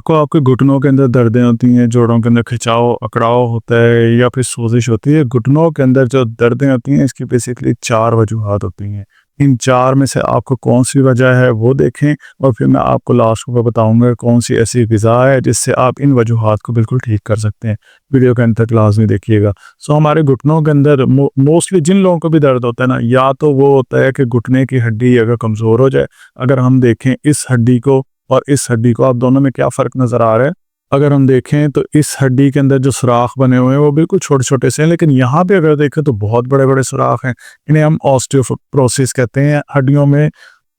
आपको आपके घुटनों के अंदर दर्दें होती हैं, जोड़ों के अंदर खिंचाव, अकड़ाव होता है या फिर सोज़िश होती है। घुटनों के अंदर जो दर्दें होती हैं इसकी बेसिकली 4 वजूहात होती हैं। इन 4 में से आपको कौन-सी वजह है वो देखें और फिर मैं आपको लास्ट में बताऊँगा कौन-सी ऐसी ग़िज़ा है जिससे आप इन वजूहात को बिल्कुल ठीक कर सकते हैं। वीडियो के अंत तक लाज़मी देखिएगा। हमारे घुटनों के अंदर मोस्टली जिन लोगों को भी दर्द होता है ना, या तो वो होता है कि घुटने की हड्डी अगर कमज़ोर हो जाए। अगर हम देखें इस हड्डी को और इस हड्डी को, आप दोनों में क्या फ़र्क नज़र आ रहा है? अगर हम देखें तो इस हड्डी के अंदर जो सुराख बने हुए हैं वो बिल्कुल छोटे-छोटे से हैं, लेकिन यहाँ पे अगर देखें तो बहुत बड़े-बड़े सुराख हैं। इन्हें हम ऑस्टियोपोरोसिस कहते हैं। हड्डियों में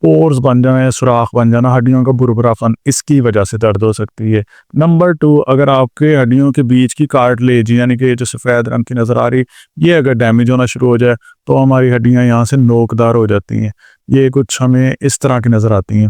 पोर्स बन जाना, सुराख बन जाना, हड्डियों का भुरभुरापन, इसकी वजह से दर्द हो सकती है। नंबर 2, अगर आपके हड्डियों के बीच की कार्टिलेज यानी कि जो सफ़ेद रंग की नज़र आ रही, ये अगर डैमेज होना शुरू हो जाए तो हमारी हड्डियाँ यहाँ से नोकदार हो जाती हैं। ये कुछ हमें इस तरह की नज़र आती हैं।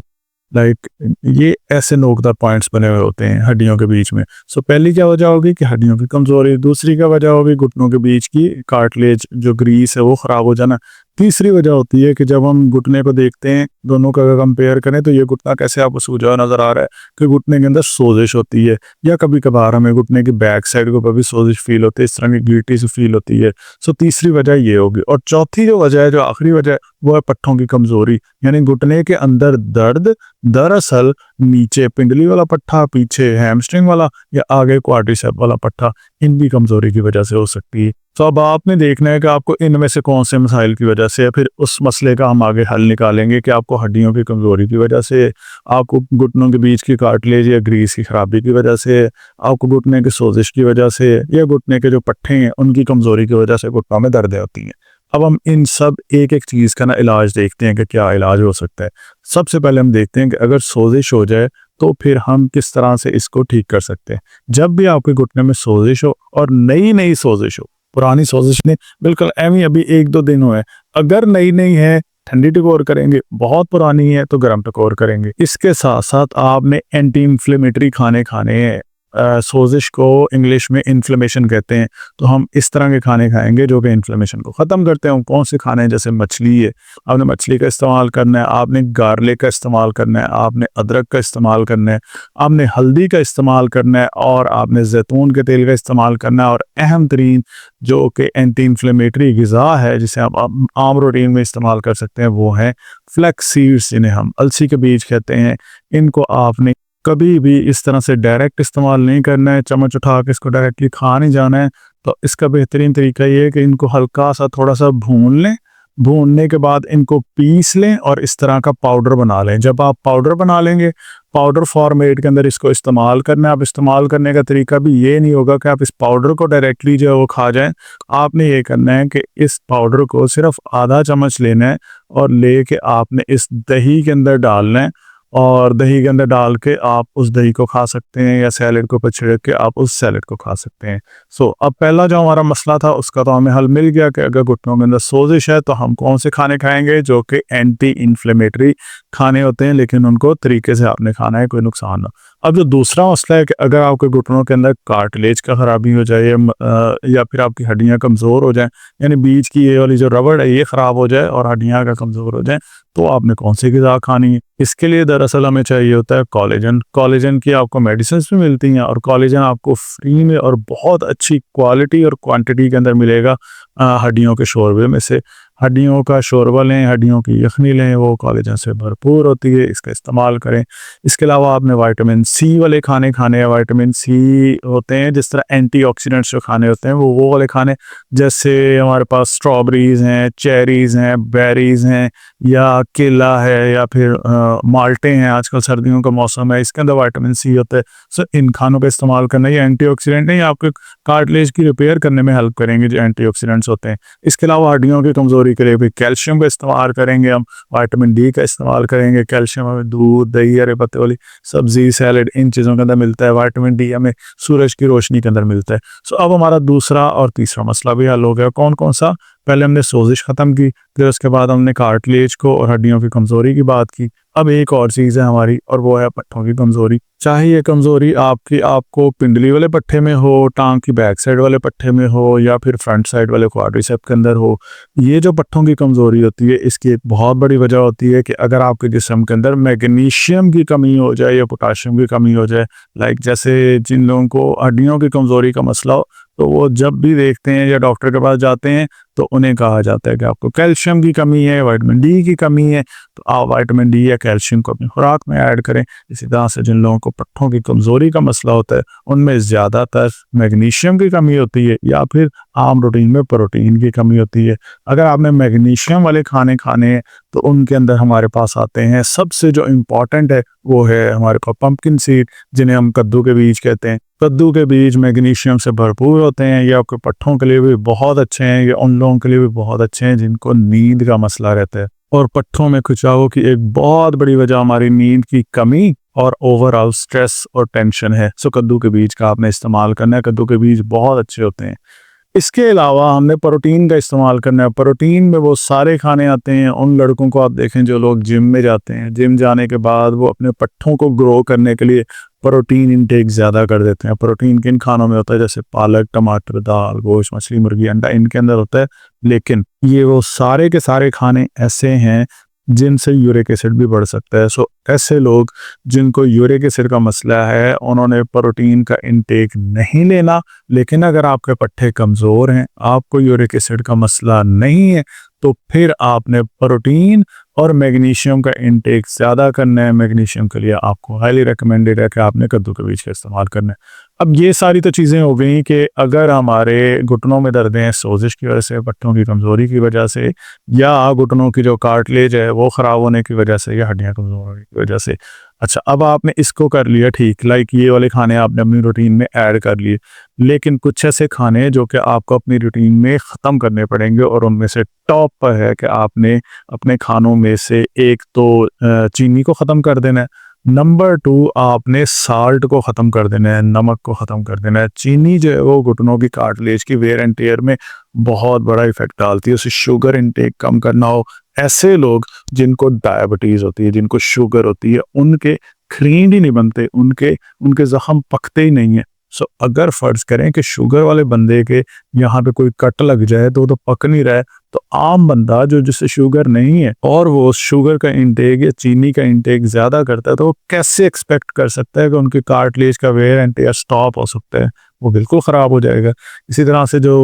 लाइक ये ऐसे नोकदार पॉइंट्स बने हुए होते हैं हड्डियों के बीच में। पहली क्या वजह होगी कि हड्डियों की कमज़ोरी, दूसरी क्या वजह होगी घुटनों के बीच की कार्टिलेज जो ग्रीस है वो ख़राब हो जाना। तीसरी वजह होती है कि जब हम घुटने को देखते हैं, दोनों का अगर कंपेयर करें तो ये घुटना कैसे आपको सूजा हुआ नज़र आ रहा है कि घुटने के अंदर सोजिश होती है, या कभी-कभार हमें घुटने की बैक साइड को भी सोजिश फ़ील होती है, इस तरह की गिल्टी सी फ़ील होती है। तीसरी वजह ये होगी। और चौथी जो वजह है, जो आखिरी वजह है, वो है पट्ठों की कमज़ोरी, यानी घुटने के अंदर दर्द दरअसल नीचे पिंडली वाला पट्ठा, पीछे हैमस्ट्रिंग वाला या आगे क्वाड्रिसेप वाला पट्ठा, इनकी कमज़ोरी की वजह से हो सकती है। अब आपने देखना है कि आपको इनमें से कौन से मसाइल की वजह से, फिर उस मसले का हम आगे हल निकालेंगे कि आपको हड्डियों की कमज़ोरी की वजह से, आपको घुटनों के बीच की कार्टिलेज या ग्रीस की खराबी की वजह से, आपको घुटने के सोजिश की वजह से, या घुटने के जो पट्टे हैं उनकी कमज़ोरी की वजह से घुटनों में दर्दें होती हैं। अब हम इन सब एक-एक चीज़ का ना इलाज देखते हैं कि क्या इलाज हो सकता है। सबसे पहले हम देखते हैं कि अगर सोजिश हो जाए तो फिर हम किस तरह से इसको ठीक कर सकते हैं। जब भी आपके घुटने में सोजिश हो, और नई-नई सोजिश हो, पुरानी सोजिश नहीं, बिल्कुल एवं अभी 1-2 दिन हुए हैं। अगर नई-नई है, ठंडी टकोर करेंगे, बहुत पुरानी है तो गर्म टकोर करेंगे। इसके साथ-साथ आपने एंटी इन्फ्लेमेटरी खाने खाने हैं। सोजिश को इंग्लिश में इन्फ्लेमेशन कहते हैं, तो हम इस तरह के खाने खाएँगे जो कि इन्फ्लेमेशन को ख़त्म करते हैं। कौन से खाने हैं? जैसे मछली है, आपने मछली का इस्तेमाल करना है, आपने गार्लिक का इस्तेमाल करना है, आपने अदरक का इस्तेमाल करना है, आपने हल्दी का इस्तेमाल करना है, और आपने ज़ैतून के तेल का इस्तेमाल करना है। और अहम तरीन जो कि एंटी इन्फ्लेमेटरी ग़िज़ा है जिसे आप आम रूटीन में इस्तेमाल कर सकते हैं, वो है फ्लैक्स सीड्स, जिन्हें हम अलसी के बीज कहते हैं। इनको आपने कभी भी इस तरह से डायरेक्ट इस्तेमाल नहीं करना है, चम्मच उठा के इसको डायरेक्टली खा नहीं जाना है। तो इसका बेहतरीन तरीका ये है कि इनको हल्का-सा थोड़ा-सा भून लें, भूनने के बाद इनको पीस लें और इस तरह का पाउडर बना लें। जब आप पाउडर बना लेंगे, पाउडर फॉर्मेट के अंदर इसको इस्तेमाल करना है। अब इस्तेमाल करने का तरीका भी ये नहीं होगा कि आप इस पाउडर को डायरेक्टली जो है वो खा जाएँ। आपने ये करना है कि इस पाउडर को सिर्फ़ आधा चम्मच लेना है और लेके आपने इस दही के अंदर डालना है, और दही के अंदर डाल के आप उस दही को खा सकते हैं, या सैलेड के ऊपर छिड़क के आप उस सैलेड को खा सकते हैं। अब पहला जो हमारा मसला था उसका तो हमें हल मिल गया कि अगर घुटनों के अंदर सोजिश है तो हम कौन से खाने खाएँगे जो कि एंटी इन्फ्लेमेटरी खाने होते हैं, लेकिन उनको तरीके से आपने खाना है, कोई नुकसान ना। अब जो दूसरा मसला है कि अगर आपके घुटनों के अंदर कार्टिलेज का खराबी हो जाए, या फिर आपकी हड्डियाँ कमज़ोर हो जाएँ, यानी बीच की ये वाली जो रबड़ है ये ख़राब हो जाए और हड्डियाँ अगर कमज़ोर हो जाएँ, तो आपने कौन सी ग़िज़ा खानी है? इसके लिए दरअसल हमें चाहिए होता है कोलेजन। कोलेजन की आपको मेडिसिन्स भी मिलती हैं, और कोलेजन आपको फ्री में और बहुत अच्छी क्वालिटी और क्वांटिटी के अंदर मिलेगा हड्डियों के शोरबे में से। हड्डियों का शोरबा लें, हड्डियों की यखनी लें, वो कोलेजन से भरपूर होती है, इसका इस्तेमाल करें। इसके अलावा आपने विटामिन सी वाले खाने खाने हैं। विटामिन सी होते हैं जिस तरह एंटीऑक्सीडेंट्स जो खाने होते हैं, वो वाले खाने, जैसे हमारे पास स्ट्रॉबेरीज़ हैं, चेरीज़ हैं, बेरीज़ हैं, या केला है, या फिर माल्टे हैं। आजकल सर्दियों का मौसम है, इसके अंदर विटामिन सी होता है। इन खानों का इस्तेमाल करना, ये एंटीऑक्सीडेंट नहीं, आपके कार्टिलेज की रिपेयर करने में हेल्प करेंगे जो एंटीऑक्सीडेंट्स होते हैं। इसके अलावा हड्डियों की कमज़ोरी के लिए भी कैल्शियम का इस्तेमाल करेंगे हम, विटामिन डी का इस्तेमाल करेंगे। कैल्शियम हमें दूध, दही, हरे पत्ते वाली सब्ज़ी, सैलेड, इन चीज़ों के अंदर मिलता है। विटामिन डी हमें सूरज की रोशनी के अंदर मिलता है। अब हमारा दूसरा और तीसरा मसला भी हल हो गया। कौन-कौन सा? पहले हमने सोजिश ख़त्म की, फिर उसके बाद हमने कार्टिलेज को और हड्डियों की कमज़ोरी की बात की। अब एक और चीज़ है हमारी, और वो है पट्ठों की कमज़ोरी। चाहे ये कमज़ोरी आपको पिंडली वाले पट्ठे में हो, टांग की बैक साइड वाले पट्ठे में हो, या फिर फ्रंट साइड वाले क्वाड्रिसेप्स के अंदर हो। ये जो पट्ठों की कमज़ोरी होती है, इसकी एक बहुत बड़ी वजह होती है कि अगर आपके जिस्म के अंदर मैग्नीशियम की कमी हो जाए या पोटाशियम की कमी हो जाए। लाइक जैसे जिन लोगों को हड्डियों की कमज़ोरी का मसला हो, तो वो जब भी देखते हैं या डॉक्टर के पास जाते हैं तो उन्हें कहा जाता है कि आपको कैल्शियम की कमी है, विटामिन डी की कमी है, तो आप विटामिन डी या कैल्शियम को अपनी खुराक में ऐड करें। इसी तरह से जिन लोगों को पट्ठों की कमज़ोरी का मसला होता है, उनमें ज़्यादातर मैग्नीशियम की कमी होती है या फिर आम रूटीन में प्रोटीन की कमी होती है। अगर आपने मैग्नीशियम वाले खाने खाने हैं तो उनके अंदर हमारे पास आते हैं, सबसे जो इम्पॉर्टेंट है वो है हमारे पास पंपकिन सीड, जिन्हें हम कद्दू के बीज कहते हैं। कद्दू के बीज मैग्नीशियम से भरपूर होते हैं। ये आपके पट्ठों के लिए भी बहुत अच्छे हैं, ये उन लोगों के लिए भी बहुत अच्छे हैं जिनको नींद का मसला रहता है। और पट्ठों में खिंचाव की एक बहुत बड़ी वजह हमारी नींद की कमी और ओवरऑल स्ट्रेस और टेंशन है। सो कद्दू के बीज का आपने इस्तेमाल करना है, कद्दू के बीज बहुत अच्छे होते हैं। इसके अलावा हमने प्रोटीन का इस्तेमाल करना है। प्रोटीन में वो सारे खाने आते हैं। उन लड़कों को आप देखें जो लोग जिम में जाते हैं, जिम जाने के बाद वो अपने पट्ठों को ग्रो करने के लिए प्रोटीन इंटेक ज़्यादा कर देते हैं। प्रोटीन किन खानों में होता है? जैसे पालक, टमाटर, दाल, गोश्त, मछली, मुर्गी, अंडा, इनके अंदर होता है। लेकिन ये वो सारे के सारे खाने ऐसे हैं जिनसे यूरिक एसिड भी बढ़ सकता है। सो ऐसे लोग जिनको यूरिक एसिड का मसला है, उन्होंने प्रोटीन का इंटेक नहीं लेना। लेकिन अगर आपके पट्ठे कमज़ोर हैं, आपको यूरिक एसिड का मसला नहीं है, तो फिर आपने प्रोटीन और मैग्नीशियम का इंटेक ज़्यादा करना है। मैग्नीशियम के लिए आपको हाईली रिकमेंडेड है कि आपने कद्दू के बीज का इस्तेमाल करना है। अब ये सारी तो चीज़ें हो गई कि अगर हमारे घुटनों में दर्द हैं सोजिश की वजह से, पट्टों की कमज़ोरी की वजह से, या घुटनों की जो कार्टिलेज है वो ख़राब होने की वजह से, या हड्डियाँ कमज़ोर होने की वजह से। अच्छा, अब आपने इसको कर लिया ठीक, लाइक ये वाले खाने आपने अपनी रूटीन में ऐड कर लिए। लेकिन कुछ ऐसे खाने जो कि आपको अपनी रूटीन में ख़त्म करने पड़ेंगे, और उनमें से टॉप पर है कि आपने अपने खानों में से एक तो चीनी को ख़त्म कर देना है। नंबर 2, आपने साल्ट को ख़त्म कर देना है, नमक को ख़त्म कर देना है। चीनी जो है वो घुटनों की कार्टिलेज की वेयर एंड टेयर में बहुत बड़ा इफेक्ट डालती है। उसे शुगर इंटेक कम करना हो, ऐसे लोग जिनको डायबिटीज़ होती है, जिनको शुगर होती है, उनके खरींद ही नहीं बनते, उनके ज़ख्म पकते ही नहीं है। सो अगर फ़र्ज़ करें कि शुगर वाले बंदे के यहाँ पे कोई कट लग जाए तो वो तो पक नहीं रहा है, तो आम बंदा जो जिससे शुगर नहीं है और वो शुगर का इंटेक या चीनी का इंटेक ज़्यादा करता है, तो वो कैसे एक्सपेक्ट कर सकता है कि उनके कार्टिलेज का वेयर एंड टेयर स्टॉप हो सकता है? वो बिल्कुल ख़राब हो जाएगा। इसी तरह से जो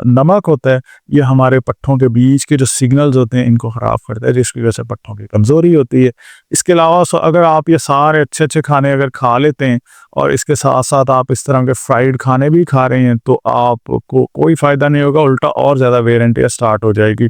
नमक होता है, ये हमारे पट्ठों के बीच के जो सिग्नल्स होते हैं इनको ख़राब करता है, जिसकी वजह से पट्ठों की कमज़ोरी होती है। इसके अलावा अगर आप ये सारे अच्छे अच्छे खाने अगर खा लेते हैं और इसके साथ साथ आप इस तरह के फ्राइड खाने भी खा रहे हैं, तो आपको कोई फ़ायदा नहीं होगा, उल्टा और ज़्यादा वेयर एंड टेयर स्टार्ट हो जाएगी।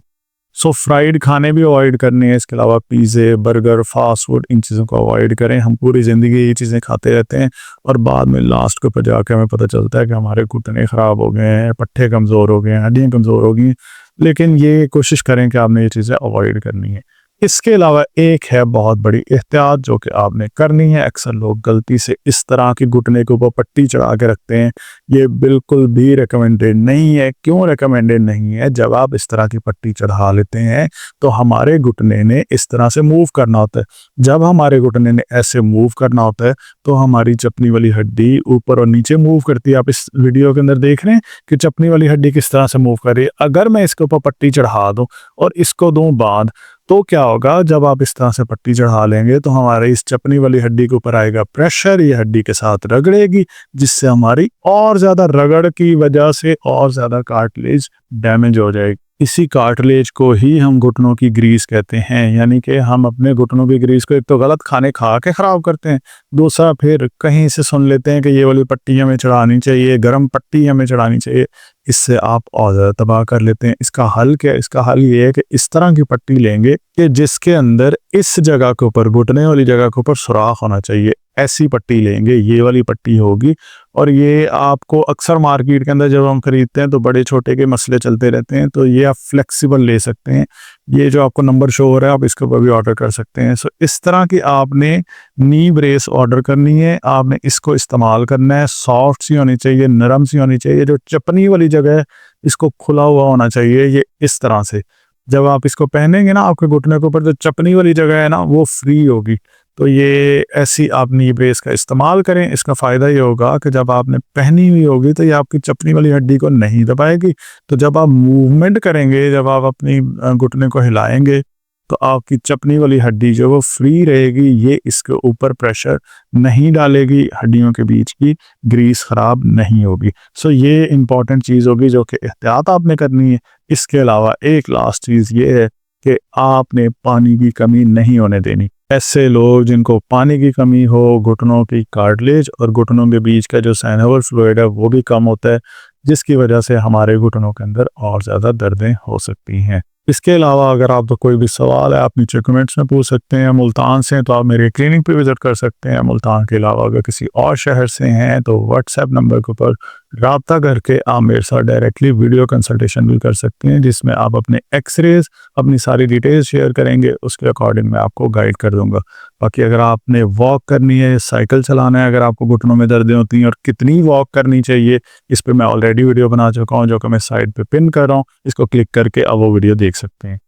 सो फ्राइड खाने भी अवॉइड करने हैं। इसके अलावा पिज़्ज़े, बर्गर, फास्ट फूड, इन चीज़ों को अवॉइड करें। हम पूरी ज़िंदगी ये चीज़ें खाते रहते हैं और बाद में लास्ट के ऊपर जाकर हमें पता चलता है कि हमारे घुटने ख़राब हो गए हैं, पट्ठे कमज़ोर हो गए हैं, हड्डियाँ कमज़ोर हो गई हैं। लेकिन ये कोशिश करें कि आपने ये चीज़ें अवॉइड करनी है। इसके अलावा एक है बहुत बड़ी एहतियात जो कि आपने करनी है। अक्सर लोग गलती से इस तरह की घुटने के ऊपर पट्टी चढ़ा के रखते हैं। ये बिल्कुल भी रिकमेंडेड नहीं है। क्यों रिकमेंडेड नहीं है? जब आप इस तरह की पट्टी चढ़ा लेते हैं तो हमारे घुटने ने इस तरह से मूव करना होता है। जब हमारे घुटने ने ऐसे मूव करना होता है तो हमारी चपनी वाली हड्डी ऊपर और नीचे मूव करती है। आप इस वीडियो के अंदर देख रहे हैं कि चपनी वाली हड्डी किस तरह से मूव कर रही है। अगर मैं इसके ऊपर पट्टी चढ़ा दूं और इसको दूं बांध, तो क्या होगा? जब आप इस तरह से पट्टी चढ़ा लेंगे तो हमारे इस चपनी वाली हड्डी के ऊपर आएगा प्रेशर, ये हड्डी के साथ रगड़ेगी, जिससे हमारी और ज्यादा रगड़ की वजह से और ज्यादा कार्टिलेज डैमेज हो जाएगी। इसी कार्टिलेज को ही हम घुटनों की ग्रीस कहते हैं। यानी कि हम अपने घुटनों की ग्रीस को एक तो गलत खाने खा के खराब करते हैं, दूसरा फिर कहीं से सुन लेते हैं कि ये वाली पट्टी हमें चढ़ानी चाहिए, गर्म पट्टी हमें चढ़ानी चाहिए। इससे आप और ज़्यादा तबाह कर लेते हैं। इसका हल क्या है? इसका हल ये है कि इस तरह की पट्टी लेंगे कि जिसके अंदर इस जगह के ऊपर, घुटने वाली जगह के ऊपर सुराख होना चाहिए। ऐसी पट्टी लेंगे, ये वाली पट्टी होगी। और ये आपको अक्सर मार्केट के अंदर जब हम खरीदते हैं तो बड़े छोटे के मसले चलते रहते हैं, तो ये आप फ्लेक्सिबल ले सकते हैं। ये जो आपको नंबर शो हो रहा है, आप इसके ऊपर भी ऑर्डर कर सकते हैं। सो इस तरह की आपने नी ब्रेस ऑर्डर करनी है, आपने इसको इस्तेमाल करना है। सॉफ्ट सी होनी चाहिए, नरम सी होनी चाहिए। जो चपनी वाली जगह इसको खुला हुआ होना चाहिए, ये इस तरह से। जब आप इसको पहनेंगे ना, आपके घुटने के ऊपर जो चपनी वाली जगह है ना वो फ्री होगी। तो ये ऐसी आप नी ब्रेस का इस्तेमाल करें। इसका फ़ायदा ये होगा कि जब आपने पहनी हुई होगी तो ये आपकी चपनी वाली हड्डी को नहीं दबाएगी। तो जब आप मूवमेंट करेंगे, जब आप अपनी घुटने को हिलाएंगे, तो आपकी चपनी वाली हड्डी जो वो फ्री रहेगी, ये इसके ऊपर प्रेशर नहीं डालेगी, हड्डियों के बीच की ग्रीस ख़राब नहीं होगी। सो ये इम्पॉर्टेंट चीज़ होगी जो कि एहतियात आपने करनी है। इसके अलावा एक लास्ट चीज़ ये है कि आपने पानी की कमी नहीं होने देनी। ऐसे लोग जिनको पानी की कमी हो, घुटनों की कार्टिलेज और घुटनों के बीच का जो साइनोवियल फ्लूइड है वो भी कम होता है, जिसकी वजह से हमारे घुटनों के अंदर और ज़्यादा दर्दें हो सकती हैं। इसके अलावा अगर आपका कोई भी सवाल है, आप नीचे कमेंट्स में पूछ सकते हैं। मुल्तान से हैं तो आप मेरी क्लिनिक पे विज़िट कर सकते हैं। मुल्तान के अलावा अगर किसी और शहर से हैं तो व्हाट्सएप नंबर के ऊपर राब्ता करके आप मेरे साथ डायरेक्टली वीडियो कंसल्टेशन भी कर सकते हैं, जिसमें आप अपने एक्सरेज, अपनी सारी डिटेल्स शेयर करेंगे, उसके अकॉर्डिंग मैं आपको गाइड कर दूँगा। बाकी अगर आपने वॉक करनी है, साइकिल चलाना है, अगर आपको घुटनों में दर्दें होती हैं और कितनी वॉक करनी चाहिए, इस पे मैं ऑलरेडी वीडियो बना चुका हूँ जो कि मैं साइड पे पिन कर रहा हूँ। इसको क्लिक करके आप वो वीडियो देख सकते हैं।